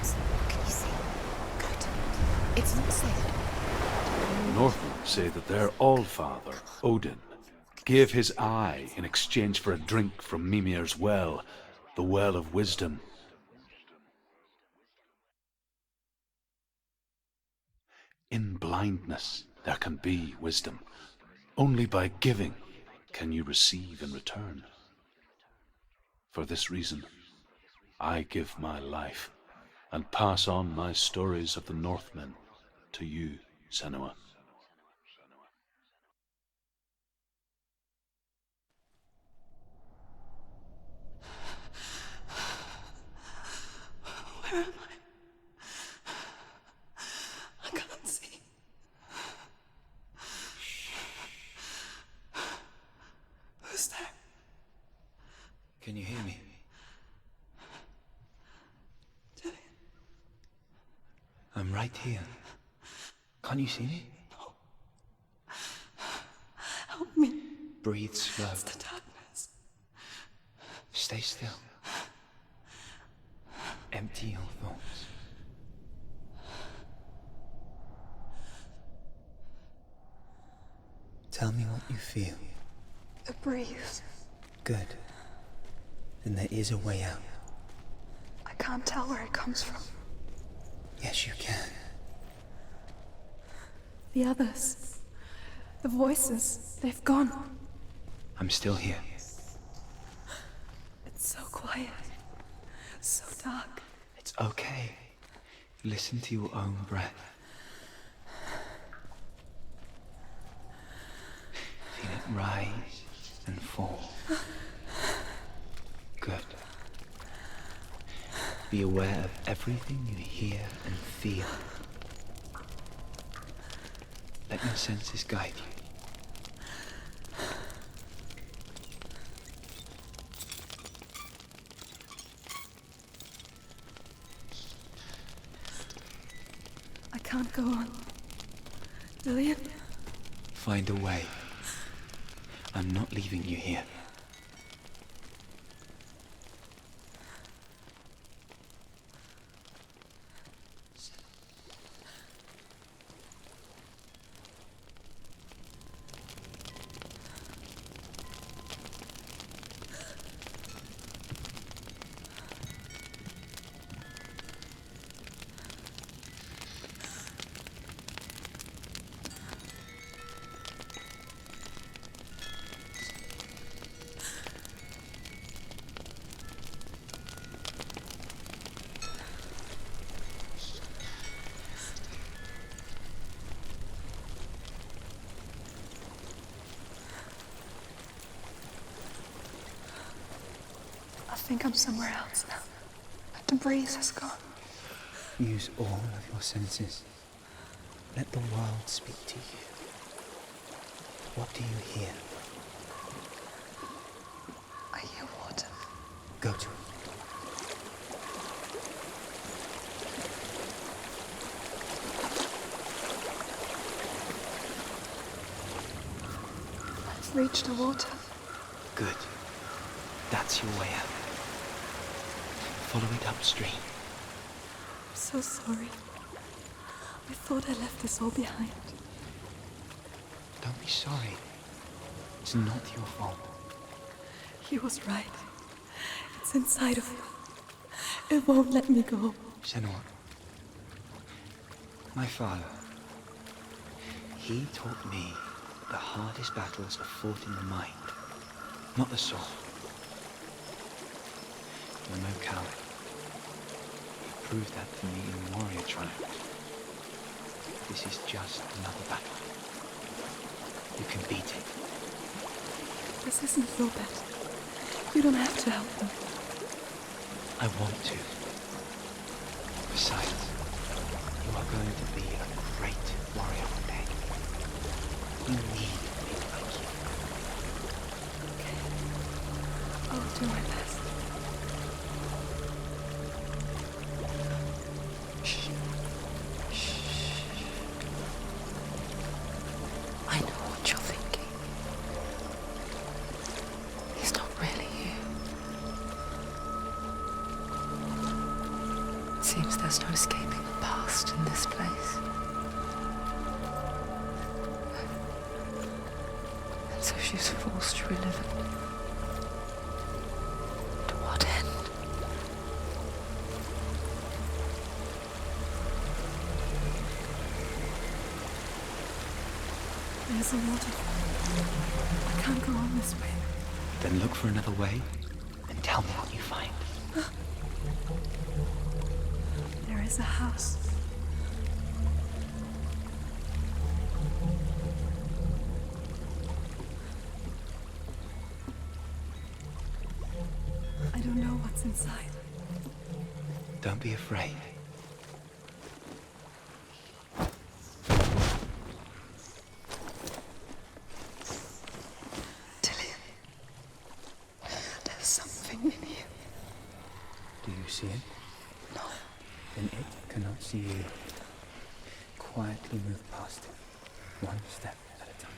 stones. What can you see? Good. It's not safe. Northmen say that their Allfather, Odin, gave his eye in exchange for a drink from Mimir's well, the well of wisdom. In blindness there can be wisdom. Only by giving can you receive in return. For this reason, I give my life and pass on my stories of the Northmen to you, Senua. Where am I? I can't see. Who's there? Can you hear me? Julian. I'm right here. Can't you see me? No. Help me. Breathe slow. It's the darkness. Stay still. Empty your thoughts. Tell me what you feel. A breeze. Good. Then there is a way out. I can't tell where it comes from. Yes, you can. The others. The voices. They've gone. I'm still here. It's so quiet. So dark. It's okay. Listen to your own breath. Feel it rise and fall. Good. Be aware of everything you hear and feel. Let your senses guide you. I can't go on. Julian? Find a way. I'm not leaving you here. I think I'm somewhere else now. The breeze has gone. Use all of your senses. Let the world speak to you. What do you hear? I hear water. Go to it. I've reached the water. Good. That's your way out. Follow it upstream. I'm so sorry. I thought I left this all behind. Don't be sorry. It's not your fault. He was right. It's inside of you. It won't let me go. Senua. My father. He taught me the hardest battles are fought in the mind, not the soul. You're no coward. You proved that to me in Warrior Triumph. This is just another battle. You can beat it. This isn't your battle. You don't have to help them. I want to. Besides, you are going to be a great warrior one day. You need people like you. Okay. I'll do my best. Shh. Shh. I know what you're thinking. He's not really here. seems there's no escaping the past in this place. And so she's forced to relive it. To what end? There's a waterfall. I can't go on this way. Then look for another way and tell me what you find. There is a house. I don't know what's inside. Don't be afraid. There's something in here. Do you see it? No. Then it cannot see you. Quietly move past it, one step at a time.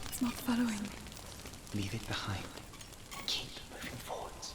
It's not following me. Leave it behind. Keep moving forwards.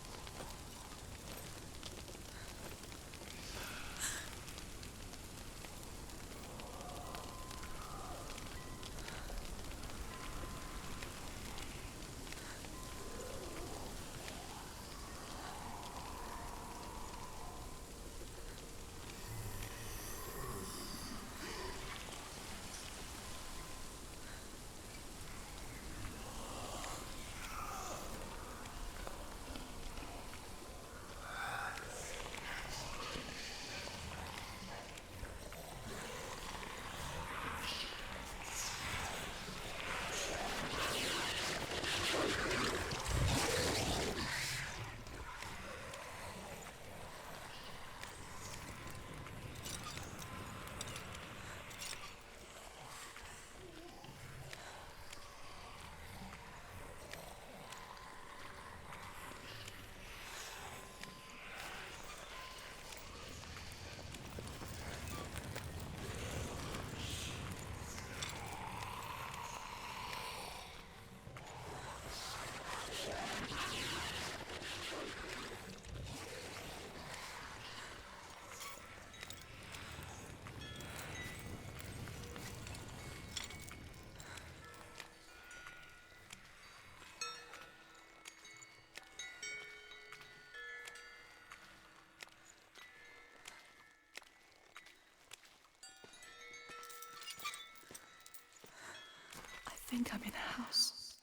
I think I'm in a house.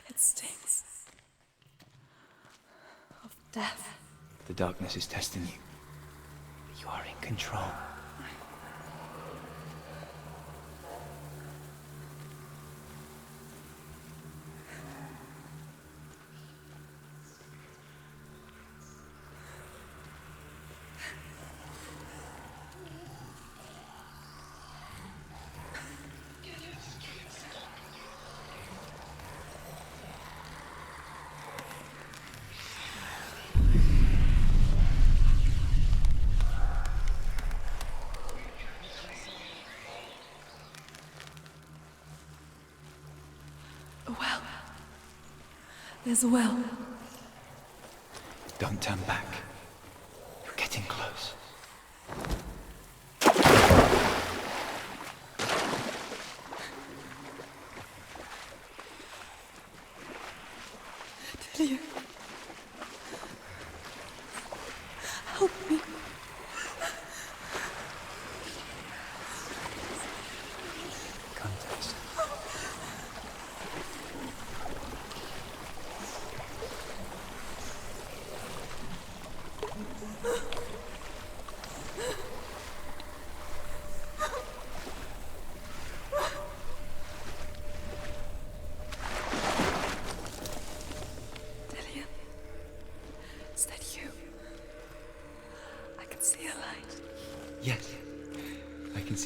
It stinks of death. The darkness is testing you. You are in control. A well. There's a well. Don't turn back. You're getting close. Delia. Help me. Context.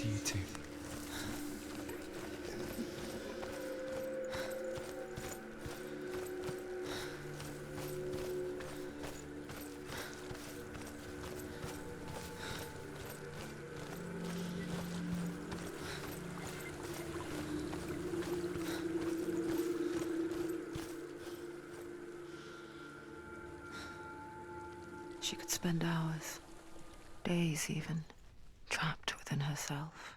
to you too. She could spend hours, days even, trapped within herself,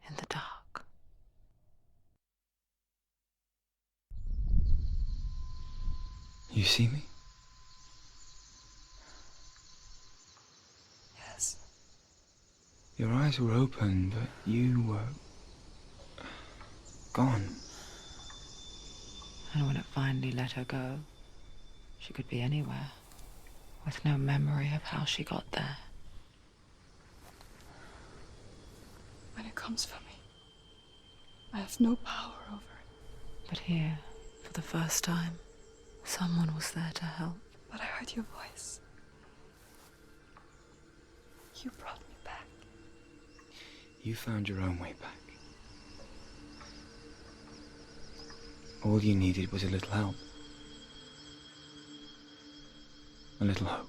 in the dark. You see me? Yes. Your eyes were open, but you were gone. And when it finally let her go, she could be anywhere, with no memory of how she got there. When it comes for me, I have no power over it. But here, for the first time, someone was there to help. But I heard your voice. You brought me back. You found your own way back. All you needed was a little help. A little hope.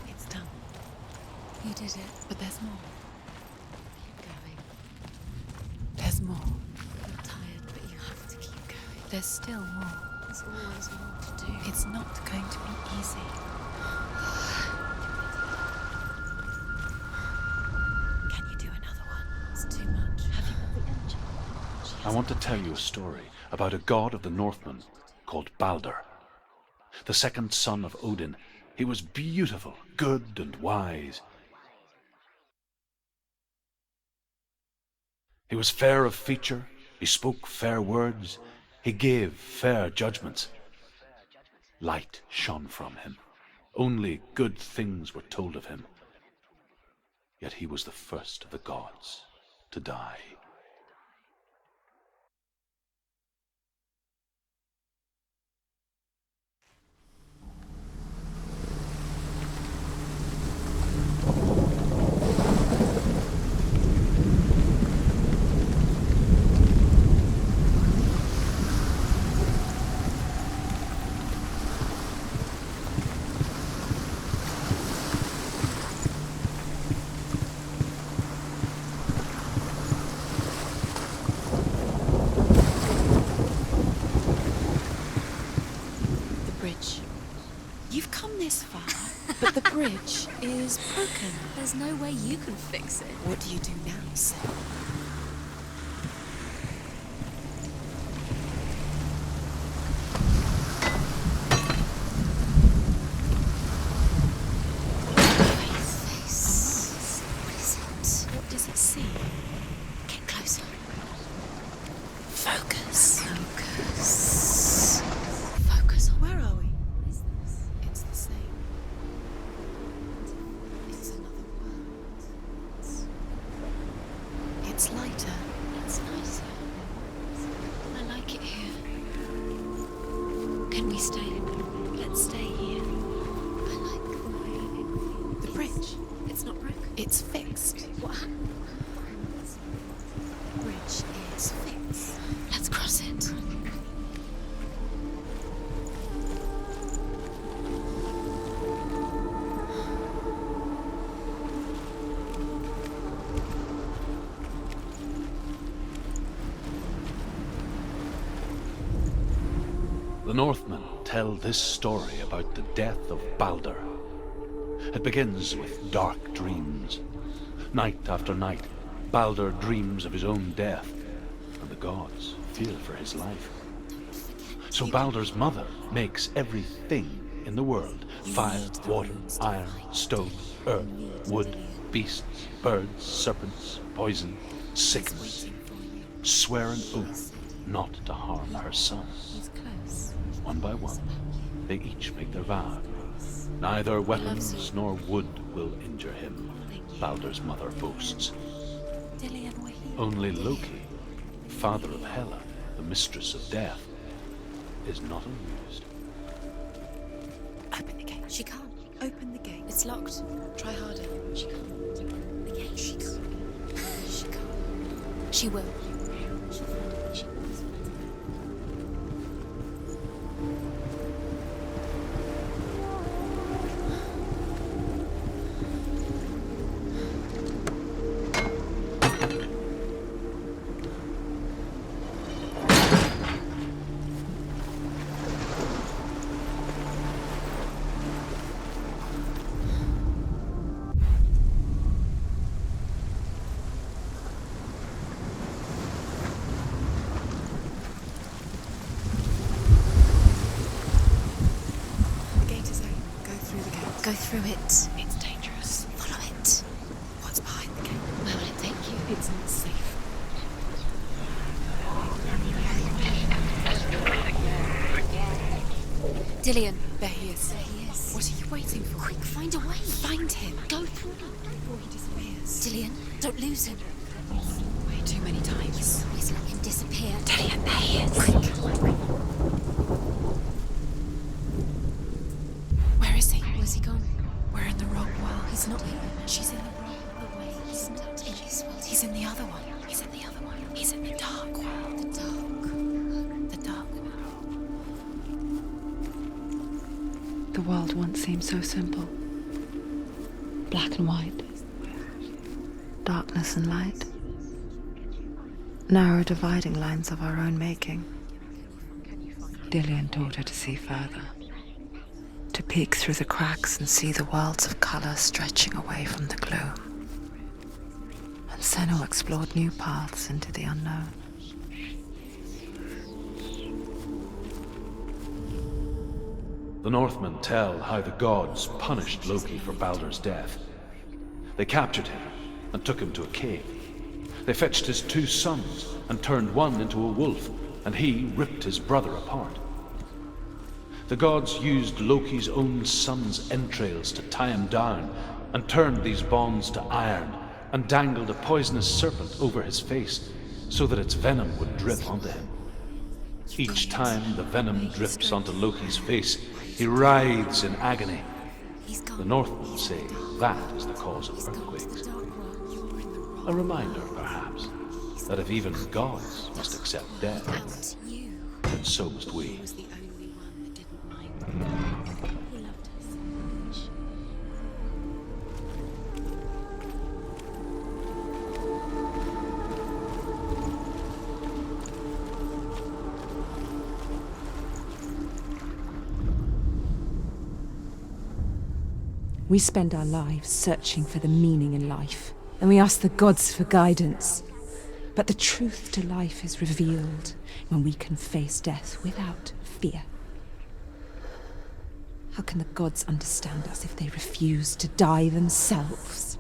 It's done. You did it. But there's more. Keep going. There's more. You're tired, but you have to keep going. There's still more. There's always more to do. It's not going to be easy. Can you do another one? It's too much. Have you got the energy? I want to tell you a story about a god of the Northmen called Balder. The second son of Odin. He was beautiful, good and wise. He was fair of feature, he spoke fair words, he gave fair judgments. Light shone from him. Only good things were told of him. Yet he was the first of the gods to die. You've come this far, but the bridge is broken. There's no way you can fix it. What do you do now, Senua? What does it see? Get closer. Focus. Focus. Focus on where are we? It's the same. It's another world. It's lighter. It's nicer. I like it here. Can we stay? Let's stay here. I like the way it feels. The bridge. It's not broken. It's fixed. What happened? The bridge is fixed. Let's cross it. The Northmen tell this story about the death of Balder. It begins with dark dreams. Night after night, Balder dreams of his own death, and the gods fear for his life. So Balder's mother makes everything in the world: fire, water, iron, stone, earth, wood, beasts, birds, serpents, poison, sickness, swear an oath not to harm her son. He's close. One by one, they each make their vow. Neither weapons nor wood will injure him, Baldur's mother boasts. Dillian, we're here. Only Loki, father of Hela, the mistress of death, is not amused. Open the gate. She can't. Open the gate. It's locked. Try harder. She can't. Open the gate. She can't. She can't. She will. She will. She will. Go through it. It's dangerous. Follow it. What's behind the gate? Where will it take you? It's not safe. Dillian. There he is. There he is. What are you waiting for? Quick, find a way. Find him. Go through it. Before he disappears. Dillian, don't lose him. Way too many times. Always let him disappear. Dillian, there he is. Quick. Where is he? Where's he gone? We're in the wrong world. He's not here. She's in the wrong. The way he's not in his world. He's in the other one. He's in the other one. He's in the dark world. The dark. The dark world. The world once seemed so simple. Black and white. Darkness and light. Narrow dividing lines of our own making. Dillian taught her to see further. To peek through the cracks and see the worlds of colour stretching away from the gloom. And Senua explored new paths into the unknown. The Northmen tell how the gods punished Loki for Baldur's death. They captured him and took him to a cave. They fetched his 2 sons and turned one into a wolf, and he ripped his brother apart. The gods used Loki's own son's entrails to tie him down, and turned these bonds to iron, and dangled a poisonous serpent over his face, so that its venom would drip onto him. Each time the venom drips onto Loki's face, he writhes in agony. The Northmen say that is the cause of earthquakes. A reminder, perhaps, that if even gods must accept death, then so must we. Was the only one that didn't mind. He loved her so much. We spend our lives searching for the meaning in life, and we ask the gods for guidance. But the truth to life is revealed when we can face death without fear. How can the gods understand us if they refuse to die themselves?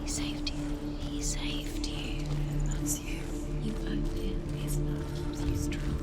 He saved you. He saved you. That's you. You owned him. His love keeps you strong.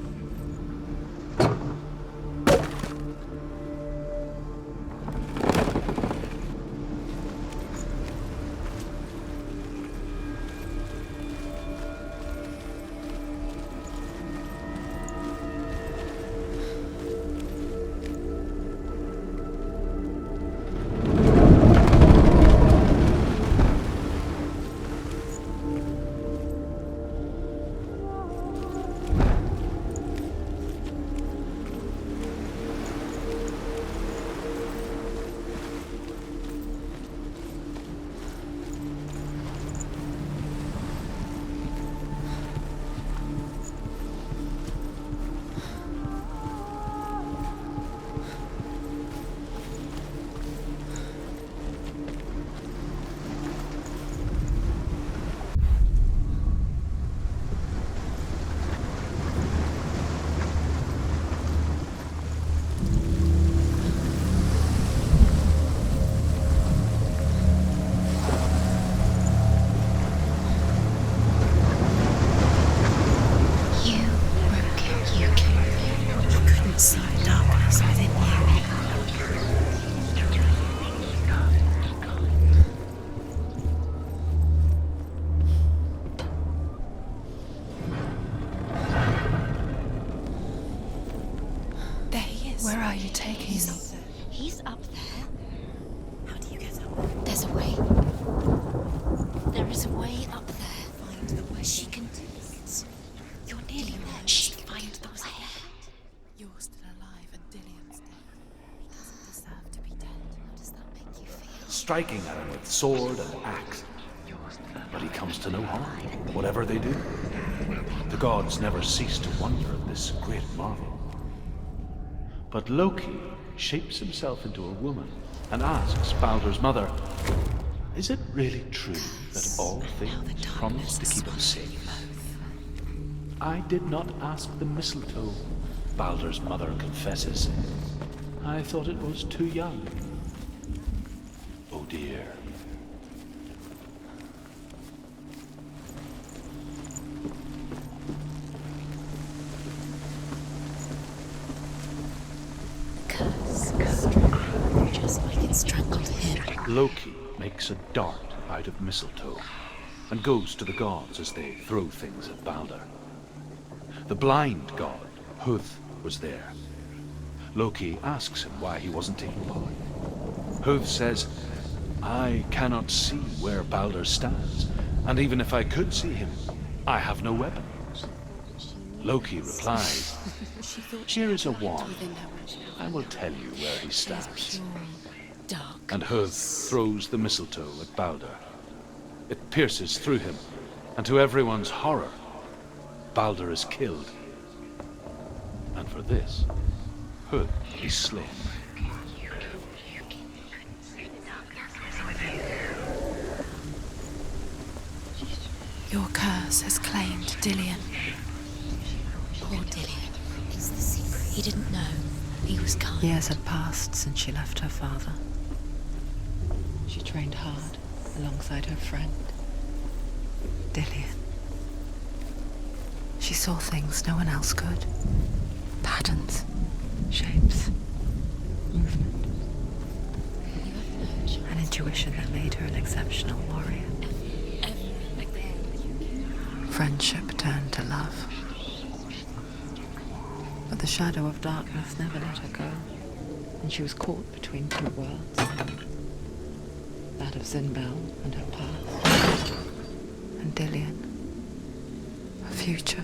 they taking you? He's up there. How do you get up? There's a way. There is a way up there. Find the way. She can do it. You're nearly there. She can find the way. You're still alive and Dillian's dead. He doesn't deserve to be dead. How does that make you feel? striking at him with sword and axe. But he comes to no harm, whatever they do. The gods never cease to wonder at this great marvel. But Loki shapes himself into a woman and asks Baldur's mother, is it really true that all things promise to keep him safe? I did not ask the mistletoe, Baldur's mother confesses. I thought it was too young. Oh dear. Just like it strangled him. Loki makes a dart out of mistletoe and goes to the gods as they throw things at Baldur. The blind god, Huth, was there. Loki asks him why he wasn't taking part. Huth says, I cannot see where Baldur stands, and even if I could see him, I have no weapon. Loki replies, here is a wand. I will tell you where he stands. And Huth throws the mistletoe at Baldur. It pierces through him, and to everyone's horror, Baldur is killed. And for this, Huth is slain. Your curse has claimed Dillian. Poor Dillian. It's the secret. He didn't know. He was kind. Years had passed since she left her father. She trained hard alongside her friend, Dillian. She saw things no one else could. Patterns, shapes, movement. An intuition that made her an exceptional warrior. Friendship turned to love. But the shadow of darkness never let her go, and she was caught between two worlds. That of Zinbel and her past, and Dillian, her future.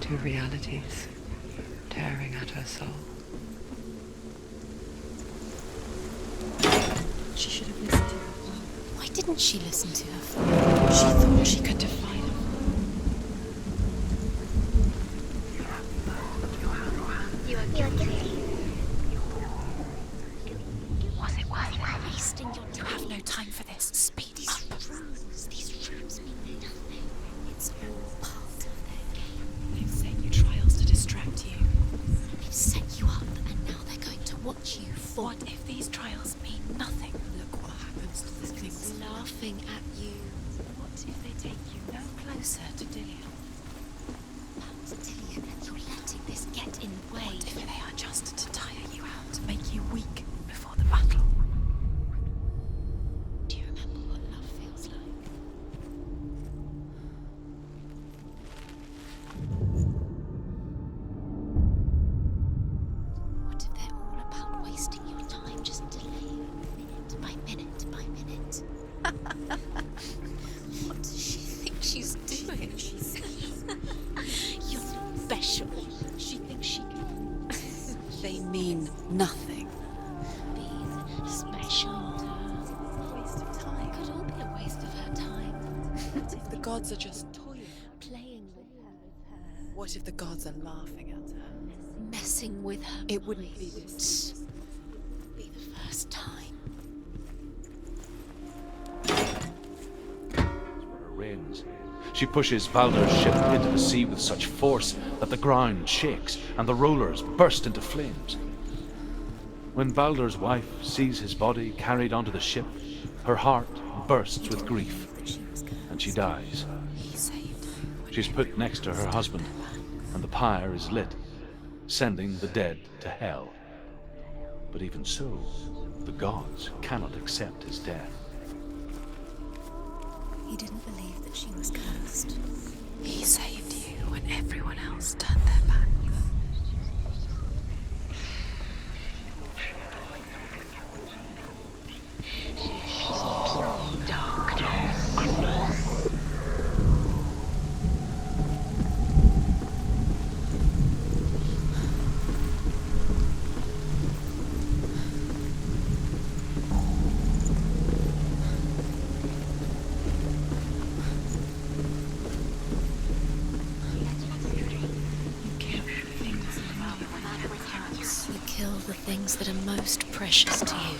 Two realities tearing at her soul. She should have listened to her. Why didn't she listen to her father? She thought she could defy him. You are guilty. Was it worth it? Wasting your time. You have no time for this. Speed up. These rooms mean nothing. It's all part of their game. They've set you trials to distract you. They've set you up, and now they're going to watch you fall. What if these trials mean nothing? Look what happens to the things. Laughing at you. What if they take you no closer to Dillian? That's Dillian, and you're letting this get in the way. What if they are just to tire you out, to make you weak before the battle? Do you remember what love feels like? What if they're all about wasting your time, just delaying minute by minute by minute? What does she think she's doing? You're special. She thinks she can They mean nothing. be special. Waste of time. It could all be a waste of her time. What if the gods are just toying? Playing with her. What if the gods are laughing at her? Messing with her. It wouldn't be mind. this. It would be the first time. Her reins. She pushes Baldur's ship into the sea with such force that the ground shakes and the rollers burst into flames. When Baldur's wife sees his body carried onto the ship, her heart bursts with grief, and she dies. He saved her. She's put next to her husband, and the pyre is lit, sending the dead to hell. But even so, the gods cannot accept his death. He didn't believe that she was cursed. He saved you when everyone else turned their back. Kill the things that are most precious to you.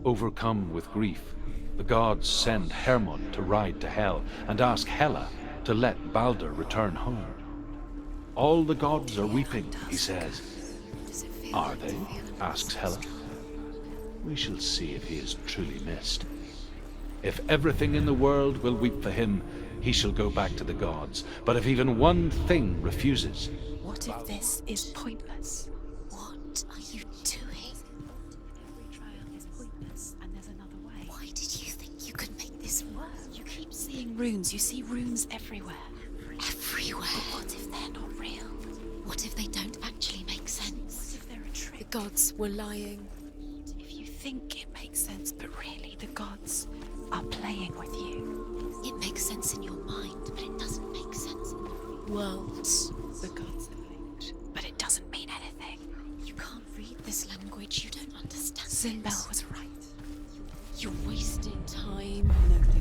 Overcome with grief, the gods send Hermod to ride to Hell and ask Hela to let Balder return home. All the gods are weeping, he says. Are they? Asks Hela. We shall see if he is truly missed. If everything in the world will weep for him, he shall go back to the gods. But if even one thing refuses... What if this is pointless? What are you doing? Every trial is pointless, and there's another way. Why did you think you could make this work? You keep seeing runes. You see runes everywhere. Everywhere. But what if they're not real? What if they don't actually make sense? What if they're a trick? The gods were lying. If you think it makes sense, but really the gods are playing with you. It makes sense in your mind, but it doesn't make sense in the worlds. The gods are light, but it doesn't mean anything. You can't read this language. You don't understand. Sinbel was right. You're wasting time.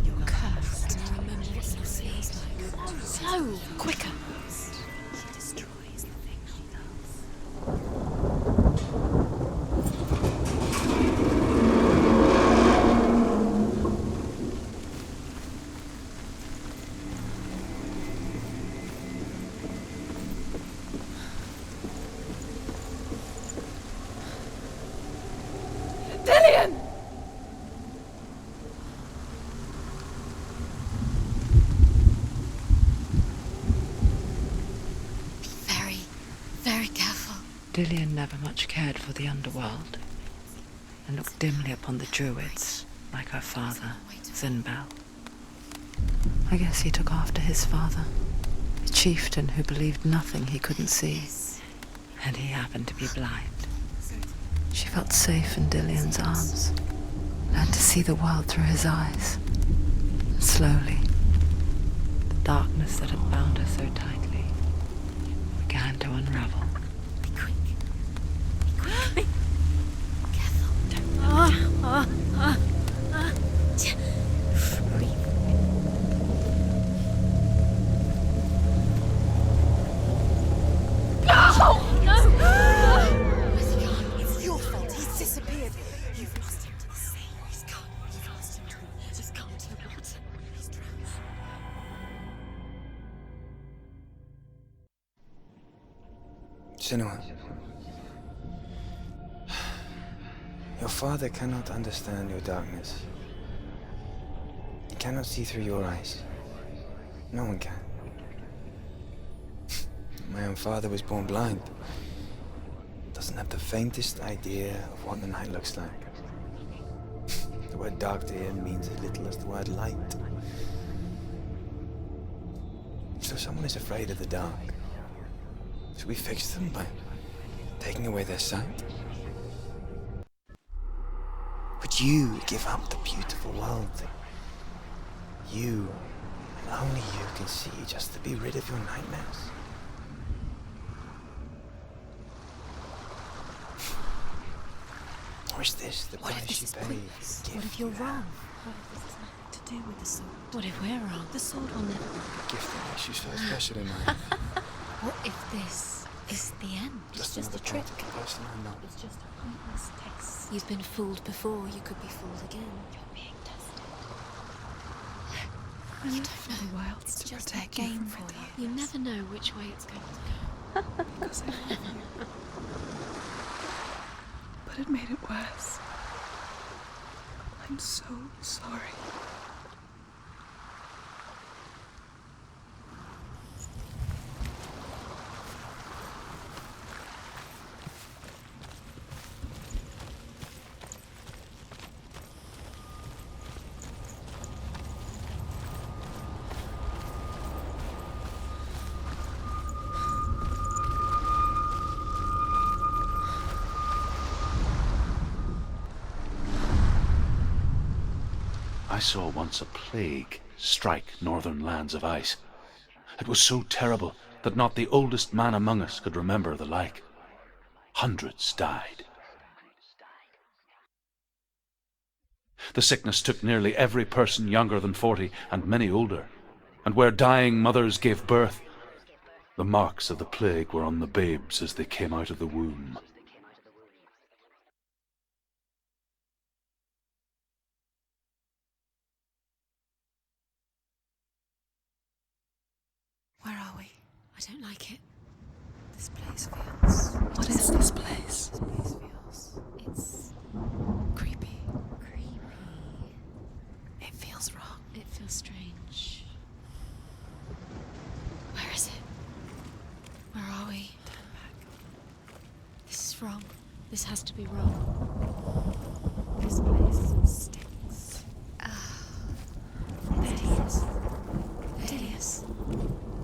You're cursed. And remember what it feels like. Slow, quicker. She destroys the thing she loves. Very, very careful. Dillion never much cared for the underworld and looked dimly upon the druids like her father, Sinbel. I guess he took after his father, a chieftain who believed nothing he couldn't see, and he happened to be blind. She felt safe in Dillion's arms, learned to see the world through his eyes. And slowly, the darkness that had bound her so tightly began to unravel. Be quick. Be quick. Be careful. Don't Breathe. Where's he gone? It's your fault. He's disappeared. You've lost him to the sea. He's gone. You've lost him to the... He's gone to the water. He's drowned. Senua, your father cannot understand your darkness. He cannot see through your eyes. No one can. My own father was born blind. Doesn't have the faintest idea of what the night looks like. The word dark to him means as little as the word light. So someone is afraid of the dark. Should we fix them by taking away their sight? Would you give up the beautiful world that you, and only you, can see just to be rid of your nightmares? Or is this the What if price this you is pay? pointless? for the What gift if you're you have? wrong? What if this has nothing to do with the sword? What if we're wrong? The sword will never be. The gift that makes you so special in mine. What if this is the end? Just another a trick. part of the person I'm not. It's just a pointless test. You've been fooled before. You could be fooled again. You're being tested. You don't know. The world's It's to just a protect you game from for it. you. You never know which way it's going to go. Because I love you. But it made it worse. I'm so sorry. I saw once a plague strike northern lands of ice. It was so terrible that not the oldest man among us could remember the like. Hundreds died. The sickness took nearly every person younger than 40 and many older, and where dying mothers gave birth, the marks of the plague were on the babes as they came out of the womb. Where are we? I don't like it. This place feels... What is this place? This place feels... It's... creepy. Creepy. It feels wrong. It feels strange. Where is it? Where are we? Turn back. This is wrong. This has to be wrong. This place stinks. There he is. There he is.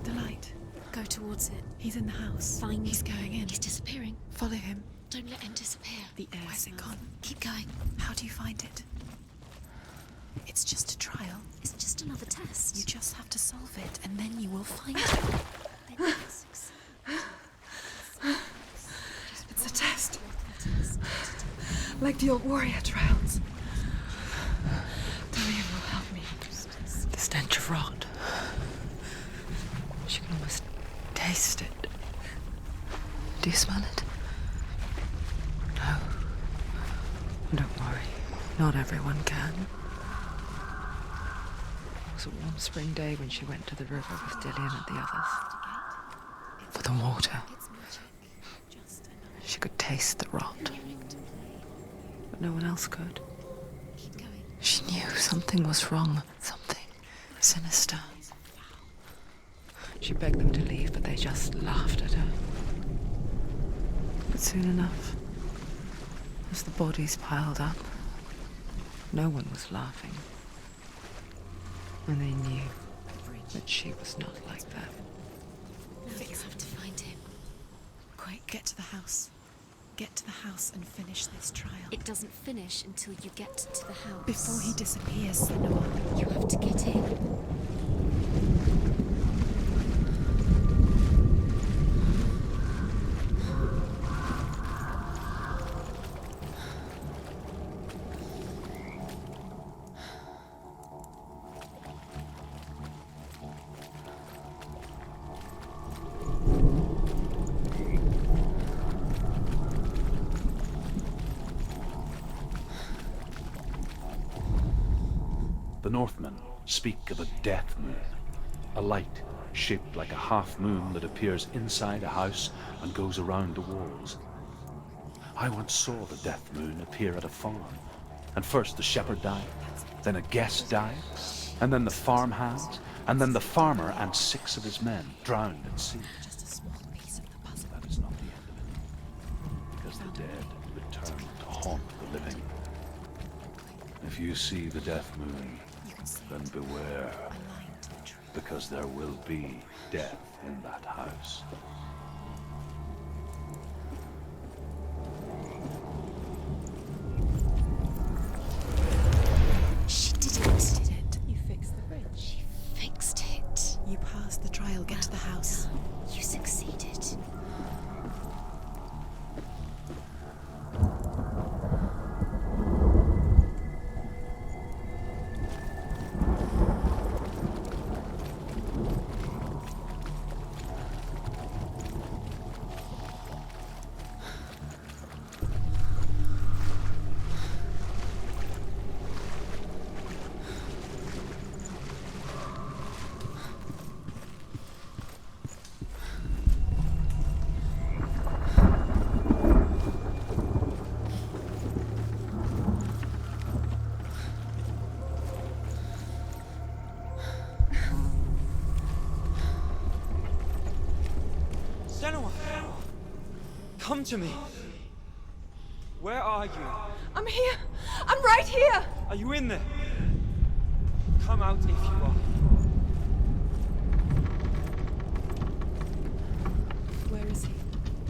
The light. Go towards it. He's in the house. Find... He's going in. He's disappearing. Follow him. Don't let him disappear. The air. Where's it smells. gone? Keep going. How do you find it? It's just a trial. It's just another test. You just have to solve it, and then you will find it. Then you'll succeed. It's a test. Like the old warrior trials. Dorian will help me. The stench of rot. She can almost taste it. Do you smell it? No. Don't worry. Not everyone can. It was a warm spring day when she went to the river with Dillian and the others. For the water. She could taste the rot. But no one else could. She knew something was wrong. Something sinister. She begged them to leave, but they just laughed at her. But soon enough, as the bodies piled up, no one was laughing. And they knew that she was not like that. Now you have to find him. Quick, get to the house. Get to the house and finish this trial. It doesn't finish until you get to the house. Before he disappears, Senua. You have to get in. The Northmen speak of a death moon, a light shaped like a half moon that appears inside a house and goes around the walls. I once saw the death moon appear at a farm, and first the shepherd died, then a guest died, and then the farmhands, and then the farmer and 6 of his men drowned at sea. Just a small piece of the puzzle. That is not the end of it, because the dead return to haunt the living. If you see the death moon, then beware, because there will be death in that house. She did it. You fixed the bridge. She fixed it. You passed the trial. Get to the house. You succeeded. Senua! Come to me! Where are you? I'm here. I'm right here. Are you in there? Come out if you are. Where is he?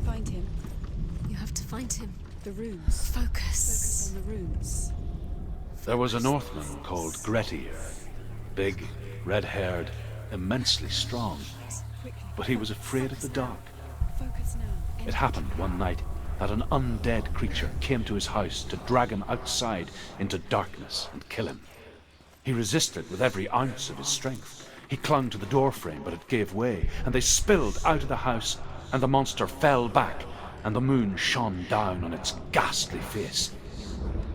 Find him. You have to find him. The runes. Focus. Focus on the runes. There was a Northman called Grettir, big, red-haired, immensely strong, but he was afraid of the dark. It happened one night that an undead creature came to his house to drag him outside into darkness and kill him. He resisted with every ounce of his strength. He clung to the doorframe, but it gave way, and they spilled out of the house, and the monster fell back, and the moon shone down on its ghastly face.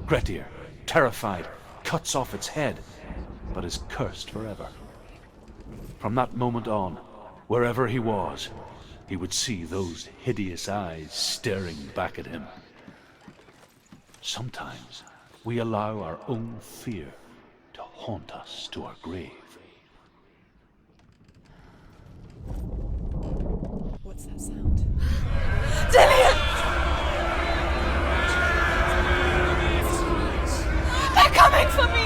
Grettir, terrified, cuts off its head, but is cursed forever. From that moment on, wherever he was, he would see those hideous eyes staring back at him. Sometimes we allow our own fear to haunt us to our grave. What's that sound? Dillian! They're coming for me!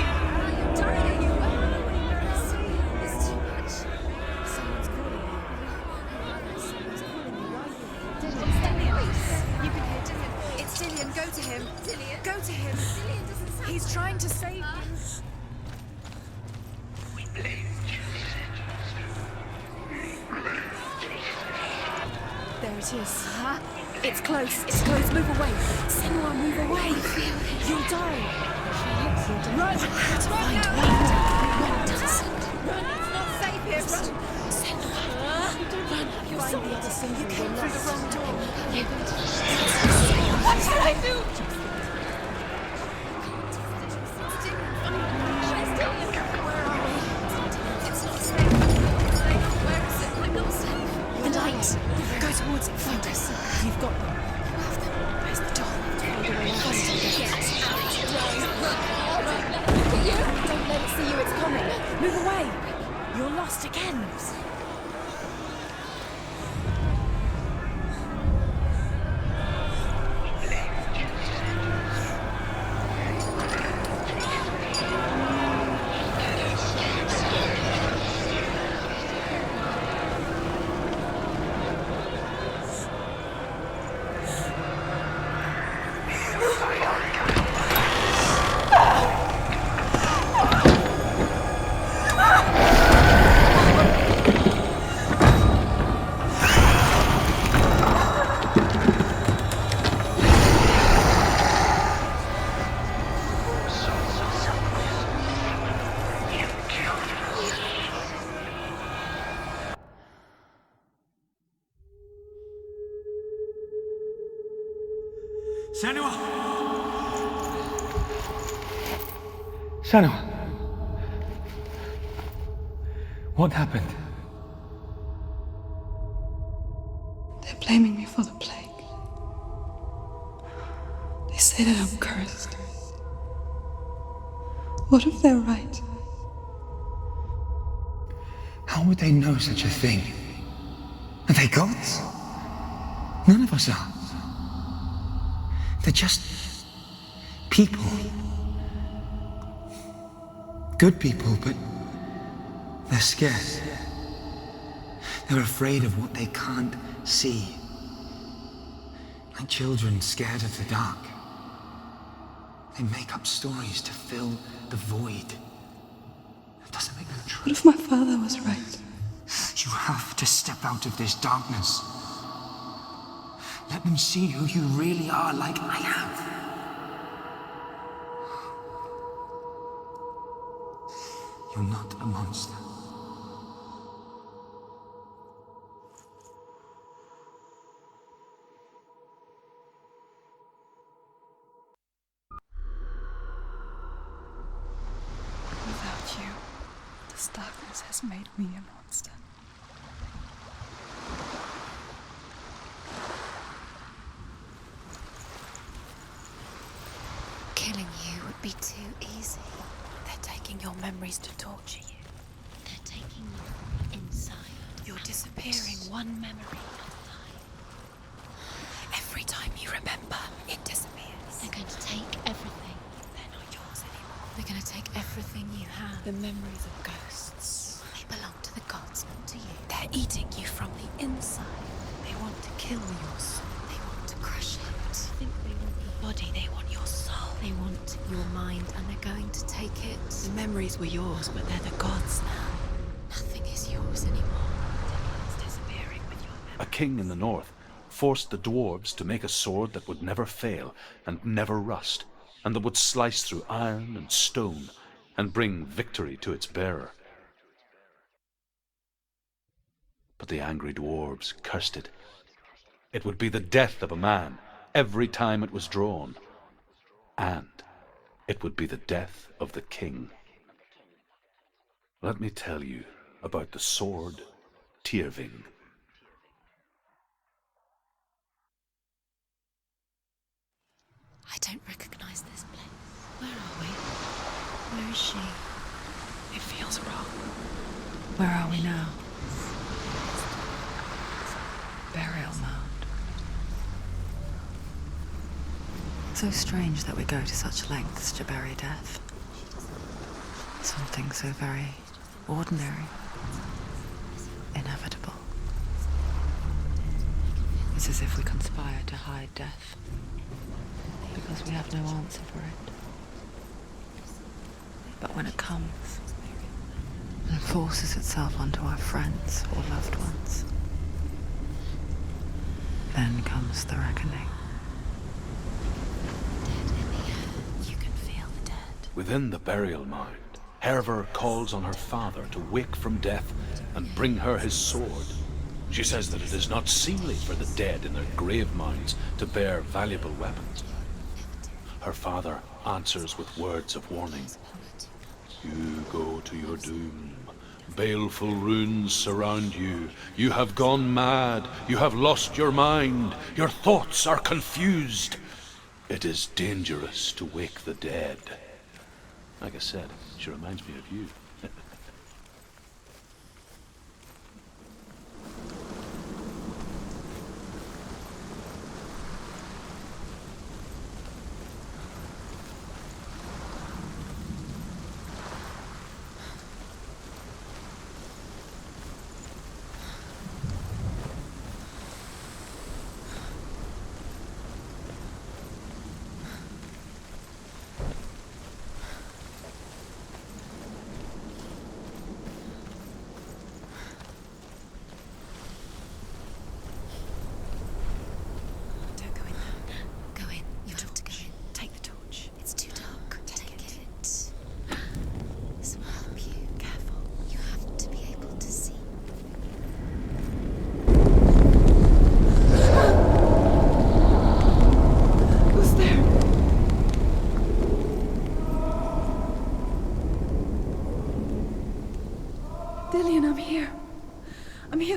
It's too much. Someone's calling you. Dillian, you can hear Dillian. It's Dillian. Go to him. Dillian. Go to him. Dillian doesn't sound. He's trying to save you. There it is. Huh? It's close. It's close. Move away. Senua, move away. You'll die. Run! Run now! Run! Run! It's not safe here. Run! Senua! Run! You'll find the other thing. You came through the wrong door. What should I do? Where are we? It's not safe. Where is it? I'm not safe. The light. Go towards it. Find us. You've got them. You have them. Where's the door? Find a way out. Get out. Run. Look at you. Don't let it see you. It's coming. Move away. You're lost again. Senua! Senua! What happened? They're blaming me for the plague. They say that I'm cursed. What if they're right? How would they know such a thing? Are they gods? None of us are. They're just people. Good people, but they're scared. They're afraid of what they can't see. Like children scared of the dark. They make up stories to fill the void. That doesn't make them true. What if my father was right? You have to step out of this darkness. Let them see who you really are, like I have. You're not a monster. Without you, this darkness has made me a monster. Killing you would be too easy. They're taking your memories to torture you. They're taking you inside. You're disappearing one memory at a time. Every time you remember, it disappears. They're going to take everything. They're not yours anymore. They're going to take everything you have. The memories of ghosts. They belong to the gods, not to you. They're eating you from the inside. They want to kill your soul. They want to crush it. I think they want your body. They want your soul. They want got your mind and they're going to take it. The memories were yours, but they're the gods now. Nothing is yours anymore. It's disappearing with your memory. A king in the north forced the dwarves to make a sword that would never fail and never rust, and that would slice through iron and stone and bring victory to its bearer. But the angry dwarves cursed it. It would be the death of a man every time it was drawn, and it would be the death of the king. Let me tell you about the sword Tyrving. I don't recognize this place. Where are we? Where is she? It feels wrong. Where are we now? Burial mound. So strange that we go to such lengths to bury death. Something so very ordinary, inevitable. It's as if we conspire to hide death, because we have no answer for it. But when it comes and forces itself onto our friends or loved ones, then comes the reckoning. You can feel the dead. Within the burial mound, Herver calls on her father to wake from death and bring her his sword. She says that it is not seemly for the dead in their grave mounds to bear valuable weapons. Her father answers with words of warning. You go to your doom. Baleful runes surround you. You have gone mad. You have lost your mind. Your thoughts are confused. It is dangerous to wake the dead. Like I said, she reminds me of you.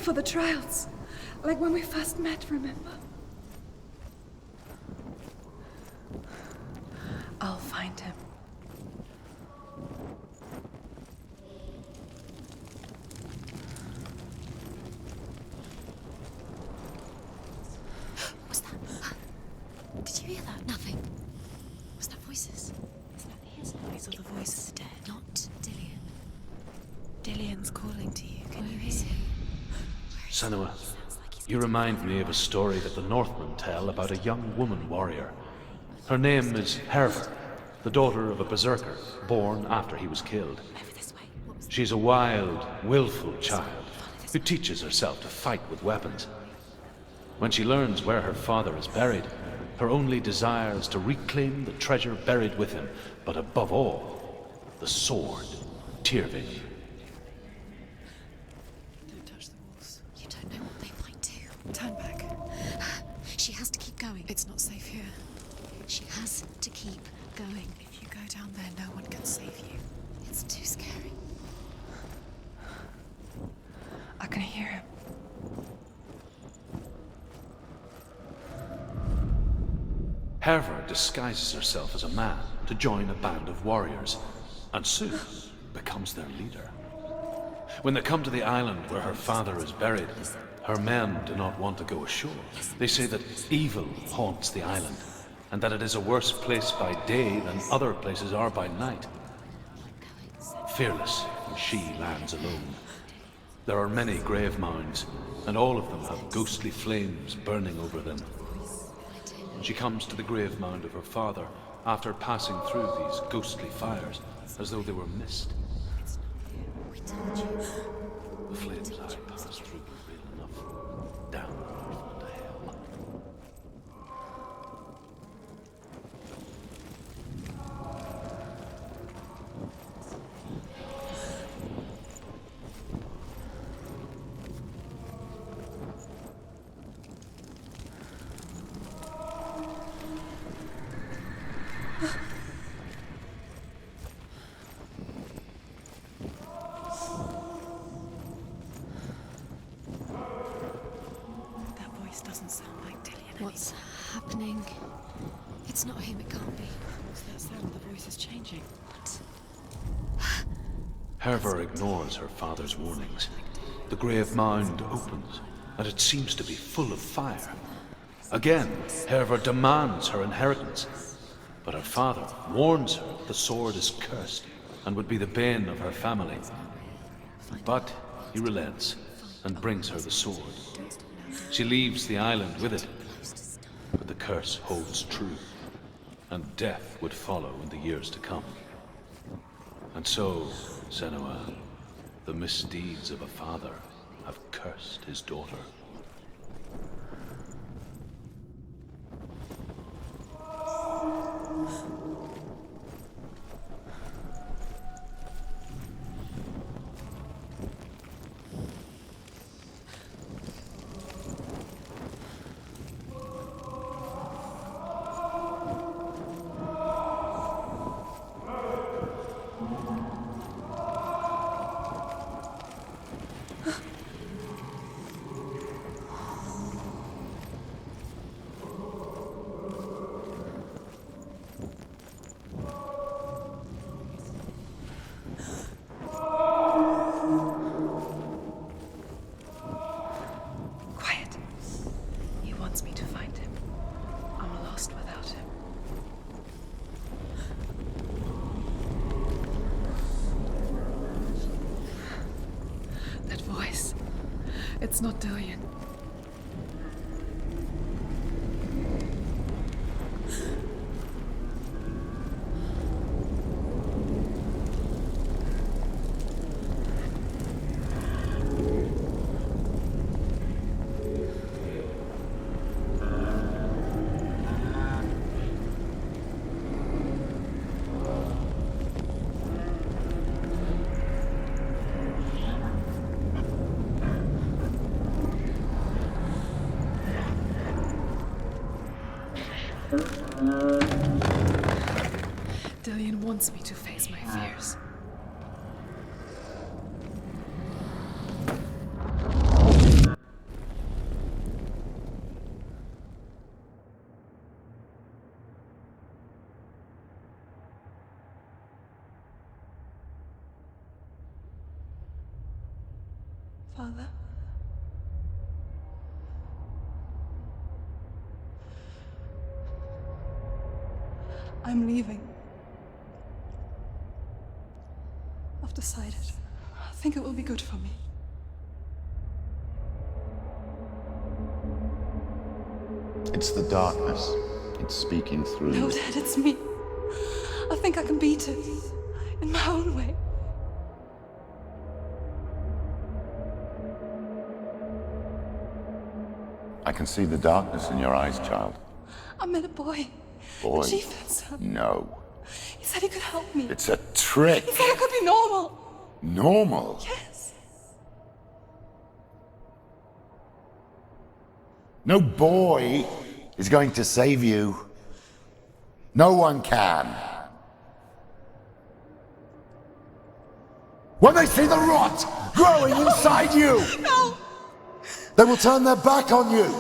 For the trials, like when we first met, remember? I'll find him. What was that? Did you hear that? Nothing. Was that voices? Is that his noise or the voice of the dead? Not Dillian. Dillian's calling to you. Can you hear him? Senua, you remind me of a story that the Northmen tell about a young woman warrior. Her name is Herver, the daughter of a berserker born after he was killed. She's a wild, willful child who teaches herself to fight with weapons. When she learns where her father is buried, her only desire is to reclaim the treasure buried with him, but above all, the sword, Tyrving. Turn back. She has to keep going. It's not safe here. She has to keep going. If you go down there, no one can save you. It's too scary. I can hear him. Herver disguises herself as a man to join a band of warriors, and soon becomes their leader. When they come to the island where her father is buried, her men do not want to go ashore. They say that evil haunts the island, and that it is a worse place by day than other places are by night. Fearless, she lands alone. There are many grave mounds, and all of them have ghostly flames burning over them. She comes to the grave mound of her father after passing through these ghostly fires as though they were mist. We told you. The flames I passed through were real enough. Down to hell. Doesn't sound like Dillian. What's happening? It's not him, it can't be. What's that sound? The voice is changing. What? Herva ignores her father's warnings. The grave mound opens, and it seems to be full of fire. Again, Herva demands her inheritance, but her father warns her the sword is cursed and would be the bane of her family. But he relents and brings her the sword. She leaves the island with it, but the curse holds true, and death would follow in the years to come. And so, Senua, the misdeeds of a father have cursed his daughter. It's not Dillian. Dillian wants me to face my fears. Father? I'm leaving. I've decided. I think it will be good for me. It's the darkness. It's speaking through No, you. Dad, it's me. I think I can beat it. In my own way. I can see the darkness in your eyes, child. I met a boy. Boy. The chief himself. No. He said he could help me. It's a trick. He said I could be normal. Normal? Yes. No boy is going to save you. No one can. When they see the rot growing inside you, No! they will turn their back on you.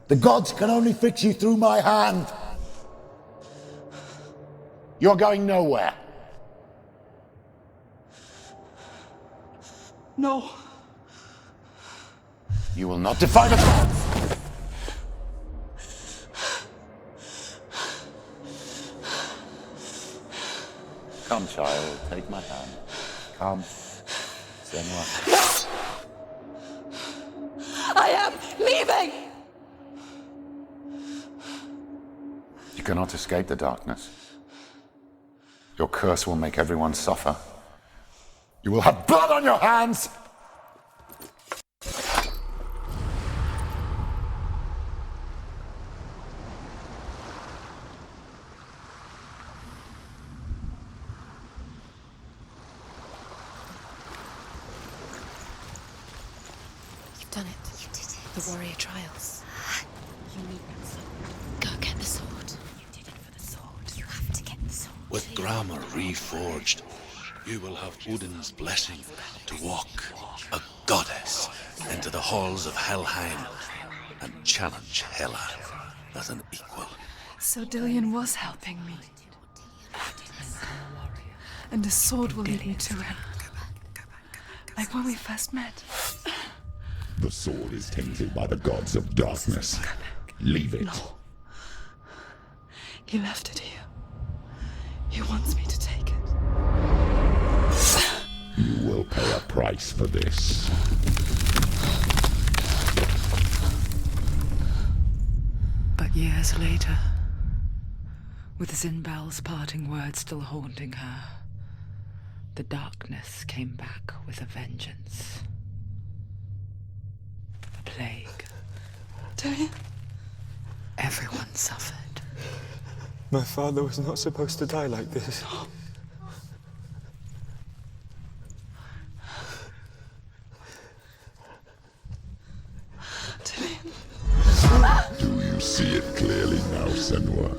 The gods can only fix you through my hand. You're going nowhere. No. You will not defy the gods. Come, child, take my hand. Come, Senua. I am leaving! You cannot escape the darkness. Your curse will make everyone suffer. You will have blood on your hands! You've done it. You did it. The warrior trials. You need that sword. Go get the sword. You did it for the sword. You have to get the sword. With grammar reforged, you will have Odin's blessing to walk, a goddess, into the halls of Helheim and challenge Hela as an equal. So Dillion was helping me. And the sword will lead me to him. Like when we first met. The sword is tainted by the gods of darkness. Leave it. No. He left it here. He wants me to take it. You will pay a price for this. But years later, with Zinbal's parting words still haunting her, the darkness came back with a vengeance. A plague. Dillion? Everyone suffered. My father was not supposed to die like this. Do you see it clearly now, Senua?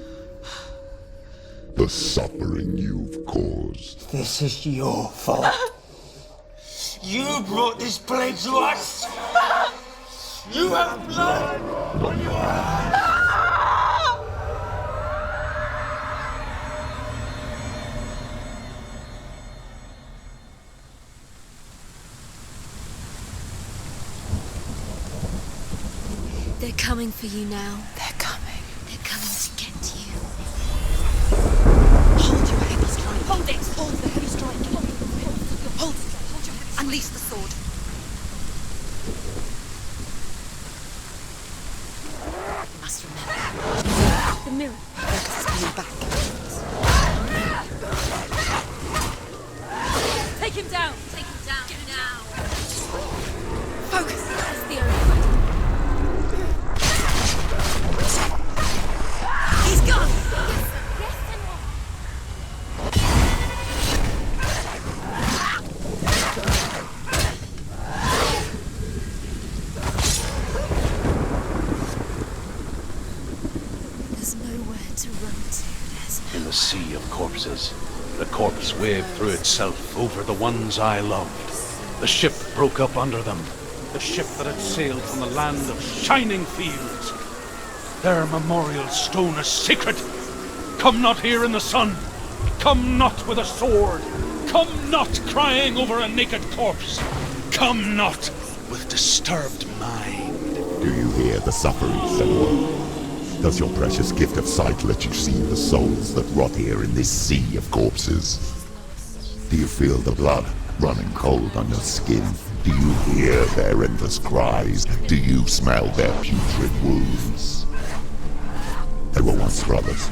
The suffering you've caused. This is your fault. You brought this plague to us. You have blood on your hands. They're coming for you now. They're coming. They're coming to get you. Hold your heavy strike. Hold it. Hold the heavy strike. Hold it. Hold your heavy strike. Unleash the sword. You must remember. The mirror. Focus is coming back. Take him down. Take him down now. Focus. That's the only way. He's gone. Yes, Senua. There's nowhere to run to. In the sea of corpses, the corpse waved through itself over the ones I loved. The ship broke up under them. The ship that had sailed from the land of shining fields. Their memorial stone is sacred. Come not here in the sun. Come not with a sword. Come not crying over a naked corpse. Come not with disturbed mind. Do you hear the suffering, Senua? Does your precious gift of sight let you see the souls that rot here in this sea of corpses? Do you feel the blood running cold on your skin? Do you hear their endless cries? Do you smell their putrid wounds? They were once brothers,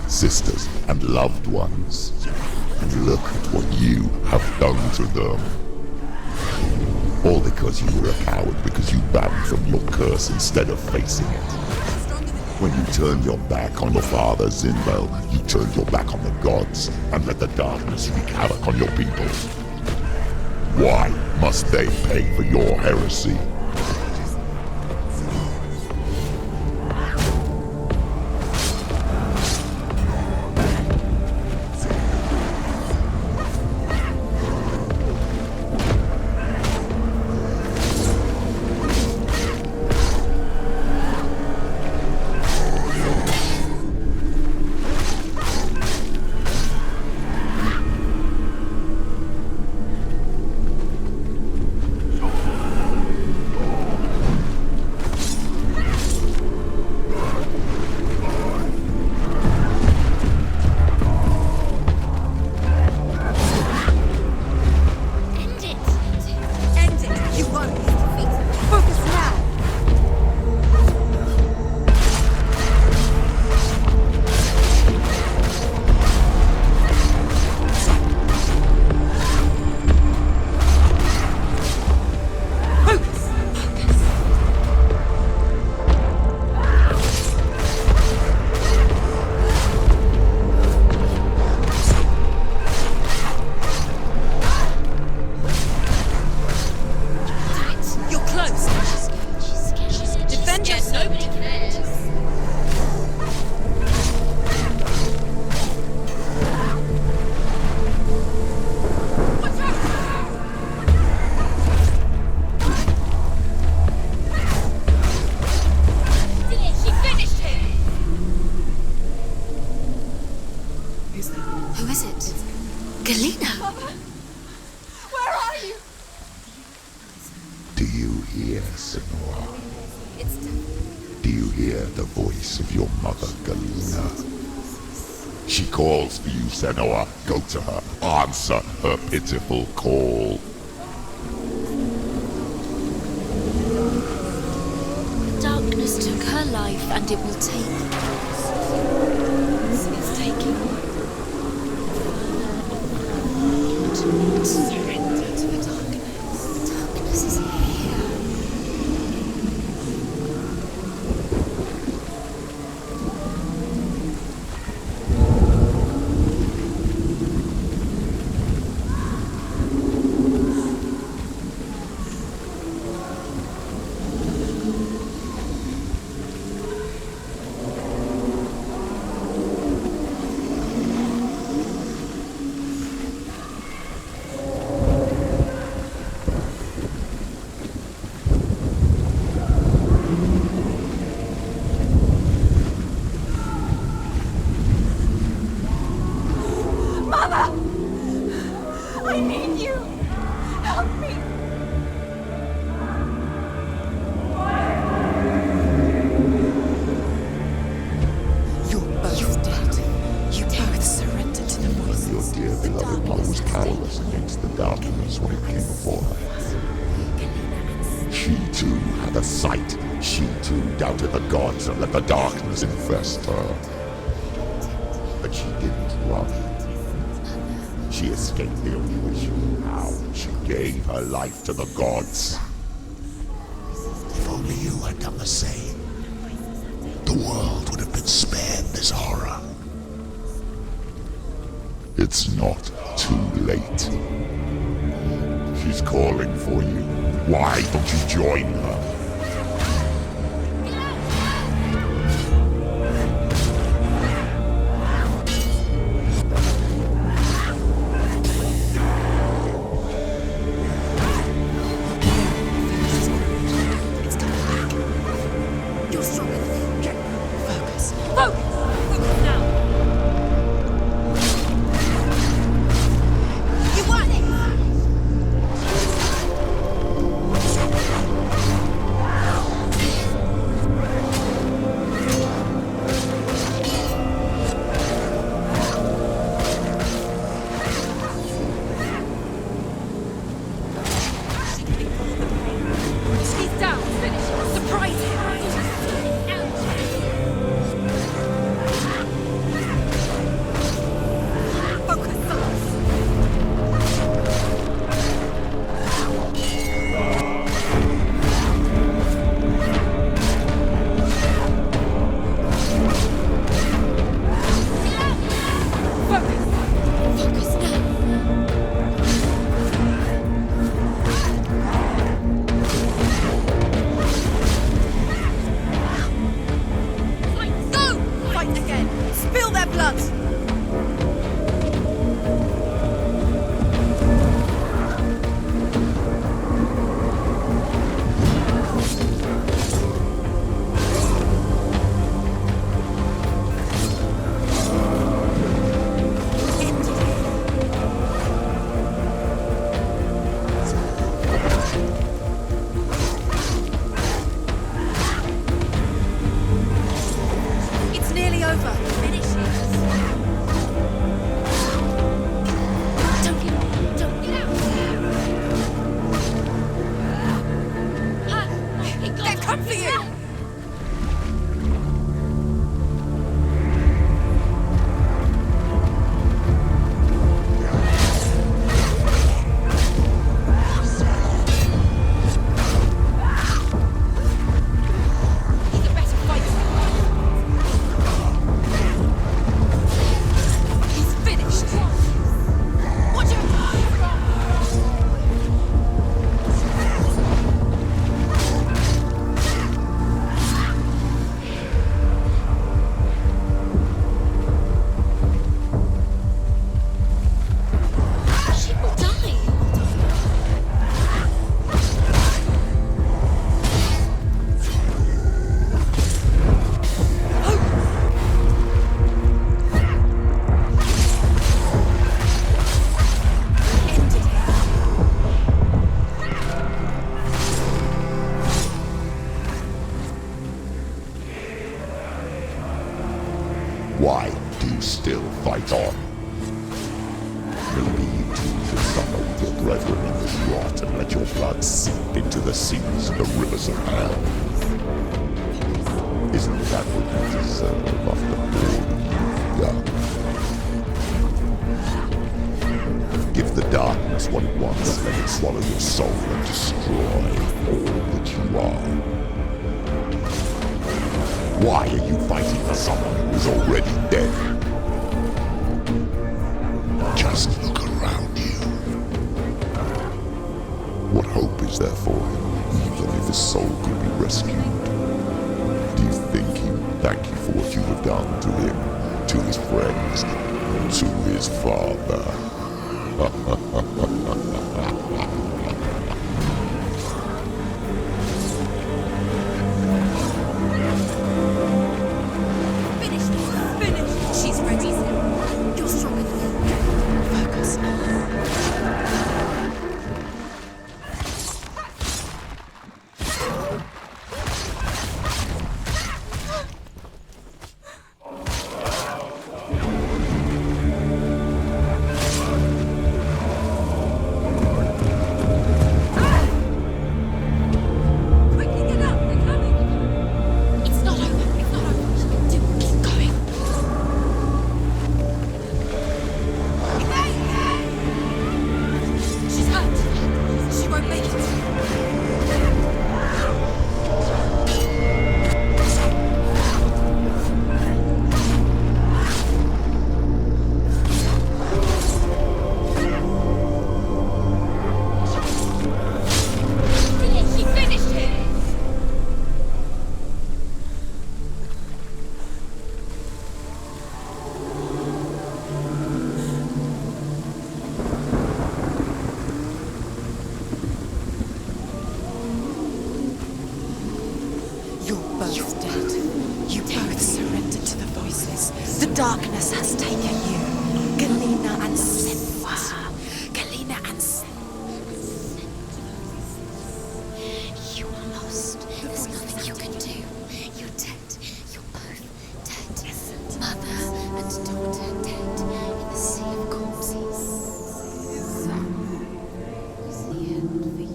sisters, and loved ones. And look at what you have done to them. All because you were a coward, because you banned from your curse instead of facing it. When you turned your back on your father, Zinbel, you turned your back on the gods and let the darkness wreak havoc on your people. Why must they pay for your heresy? is it? Galena! Where are you? Do you hear, Senua? Do you hear the voice of your mother, Galena? She calls for you, Senua. Go to her. Answer her pitiful call. Darkness took her life, and it will take yours. It's taking surrender to the darkness. The darkness is here. I need you! Help me! You're both dead. You both surrendered to the voices. Your dear beloved mother was powerless against the darkness when it came before her. She too had a sight. She too doubted the gods and let the darkness infest her. But she didn't run. She escaped the only way she knew how. She gave her life to the gods. If only you had done the same, the world would have been spared this horror. It's not too late. She's calling for you. Why don't you join her? believed you could suffer with your brethren in this rot and let your blood seep into the seas and the rivers of hell. Isn't that what you deserve after all you've done? Give the darkness what it wants, let it swallow your soul and destroy all that you are. Why are you fighting for someone who is already dead? Just look around you. What hope is there for him, even if his soul could be rescued? Do you think he would thank you for what you have done to him, to his friends, to his father? Finish! She's ready. You're stronger than me. Focus. Quickly get up! They're coming! It's not over. It's not over. Keep going. She's hurt. She won't make it. She finished it. You're both dead. You both surrendered to the voices. The darkness has taken you. Galena and Senua. Galena and Senua. You are lost. There's nothing you can do. You're dead. You're both dead. Mother and daughter dead in the sea of corpses. So, was the end for you?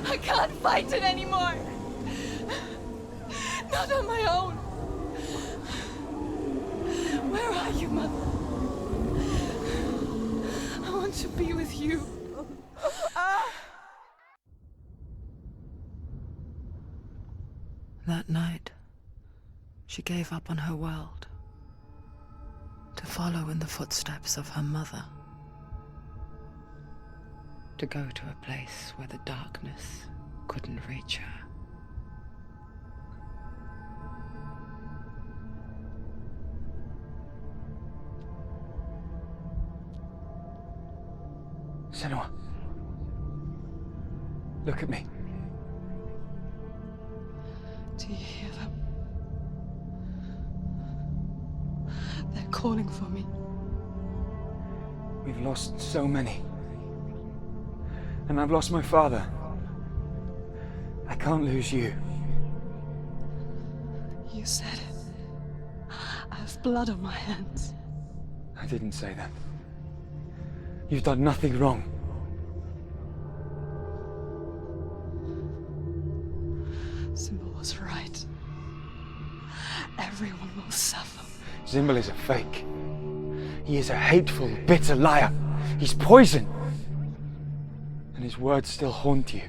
I can't fight it anymore. Not on my own. Where are you, Mother? I want to be with you. That night, she gave up on her world to follow in the footsteps of her mother, to go to a place where the darkness couldn't reach her. Senua. Look at me. Do you hear them? They're calling for me. We've lost so many. And I've lost my father. I can't lose you. You said it. I have blood on my hands. I didn't say that. You've done nothing wrong. Symbol was right. Everyone will suffer. Symbol is a fake. He is a hateful, bitter liar. He's poison. And his words still haunt you.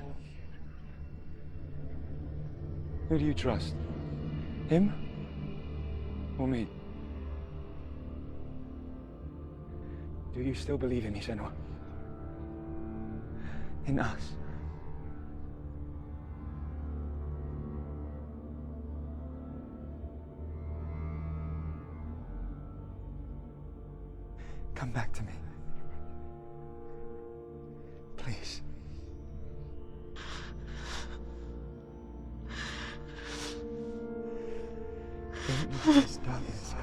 Who do you trust? Him? Or me? Do you still believe in me, Senua? In us? Come back to me. Please. This darkness